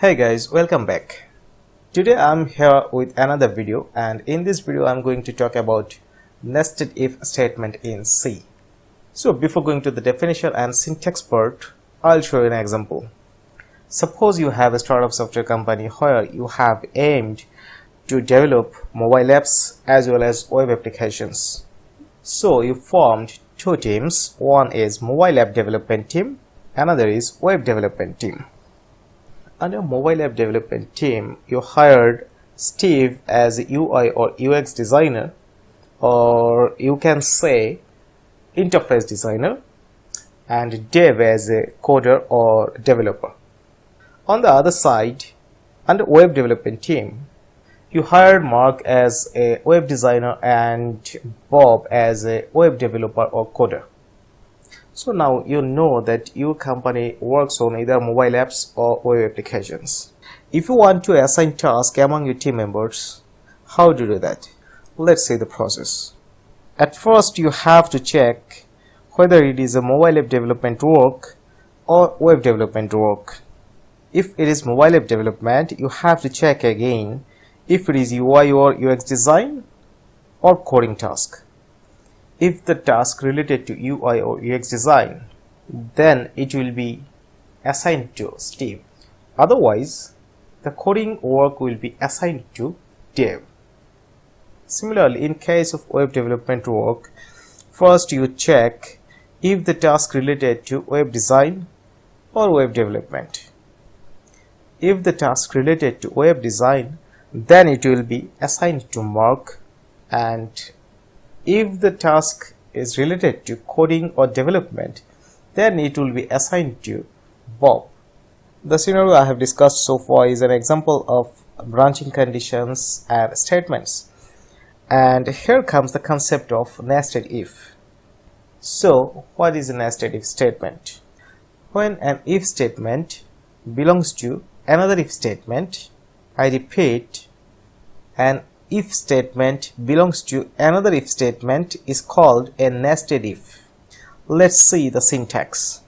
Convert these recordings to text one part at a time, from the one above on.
Hey guys, welcome back. Today I'm here with another video, and in this video I'm going to talk about nested if statement in C. So before going to the definition and syntax part, I'll show you an example. Suppose you have a startup software company where you have aimed to develop mobile apps as well as web applications. So you formed two teams. One is mobile app development team, another is web development team. Under mobile app development team, you hired Steve as a UI or UX designer, or you can say interface designer, and Dave as a coder or developer. On the other side, under web development team, you hired Mark as a web designer and Bob as a web developer or coder. So now you know that your company works on either mobile apps or web applications. If you want to assign tasks among your team members, how to do that? Let's see the process. At first, you have to check whether it is a mobile app development work or web development work. If it is mobile app development, you have to check again if it is UI or UX design or coding task. If the task related to UI or UX design, then it will be assigned to Steve. Otherwise, the coding work will be assigned to Dave. Similarly, in case of web development work, first you check if the task related to web design or web development. If the task related to web design, then it will be assigned to Mark, and if the task is related to coding or development, then it will be assigned to Bob. The scenario I have discussed so far is an example of branching conditions and statements. And here comes the concept of nested if. So, what is a nested if statement? When an if statement belongs to another if statement, I repeat, an if statement belongs to another if statement is called a nested if. Let's see the syntax.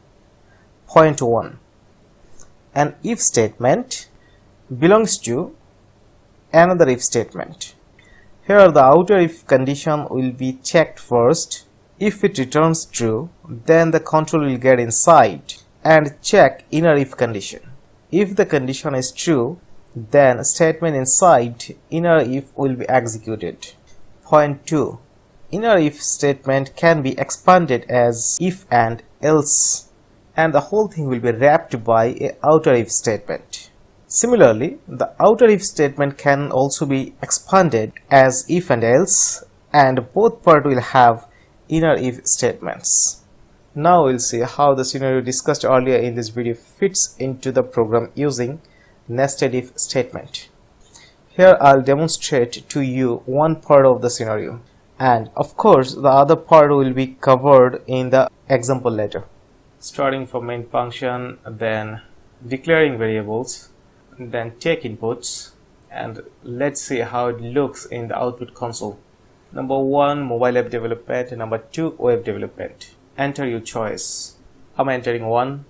Point 1. An if statement belongs to another if statement. Here the outer if condition will be checked first. If it returns true, then the control will get inside and check inner if condition. If the condition is true, then statement inside inner if will be executed. Point 2. Inner if statement can be expanded as if and else, and the whole thing will be wrapped by a outer if statement. Similarly, the outer if statement can also be expanded as if and else, and both parts will have inner if statements. Now we'll see how the scenario discussed earlier in this video fits into the program using nested if statement. Here I'll demonstrate to you one part of the scenario, and of course the other part will be covered in the example later. Starting from main function, then declaring variables, then take inputs, and let's see how it looks in the output console. Number 1, mobile app development. Number 2, web development. Enter your choice. I'm entering 1.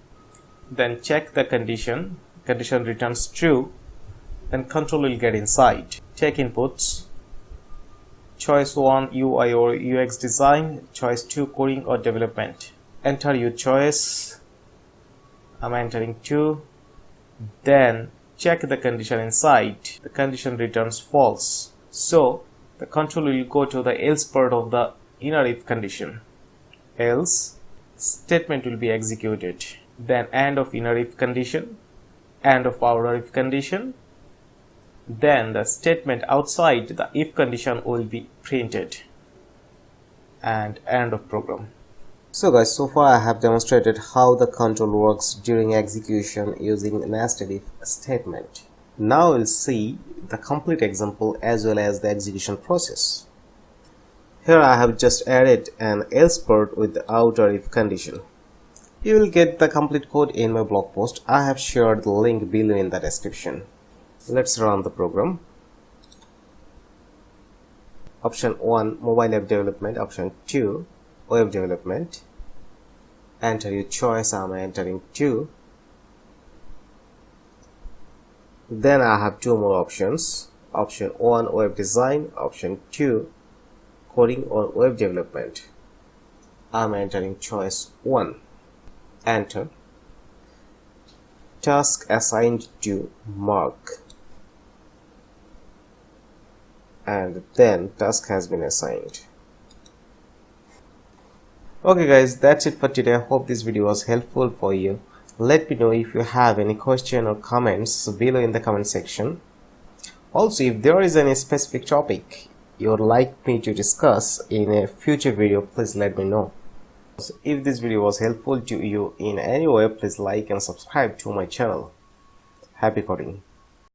Then check the condition. Condition returns true, then control will get inside. Take inputs. Choice 1, UI or UX design. Choice 2, coding or development. Enter your choice. I'm entering 2. Then check the condition inside. The condition returns false. So the control will go to the else part of the inner if condition. Else statement will be executed. Then end of inner if condition, end of outer if condition, then the statement outside the if condition will be printed, and end of program. So guys, so far I have demonstrated how the control works during execution using nested if statement. Now we'll see the complete example as well as the execution process. Here I have just added an else part with the outer if condition. You will get the complete code in my blog post. I have shared the link below in the description. Let's run the program. Option 1, mobile app development. Option 2, web development. Enter your choice. I'm entering 2. Then I have two more options. Option 1, web design. Option 2, coding or web development. I'm entering choice 1. Enter. Task assigned to Mark. And then task has been assigned. Okay guys, that's it for today. I hope this video was helpful for you. Let me know if you have any question or comments below in the comment section. Also, if there is any specific topic you would like me to discuss in a future video, please let me know. If this video was helpful to you in any way, please like and subscribe to my channel. Happy coding.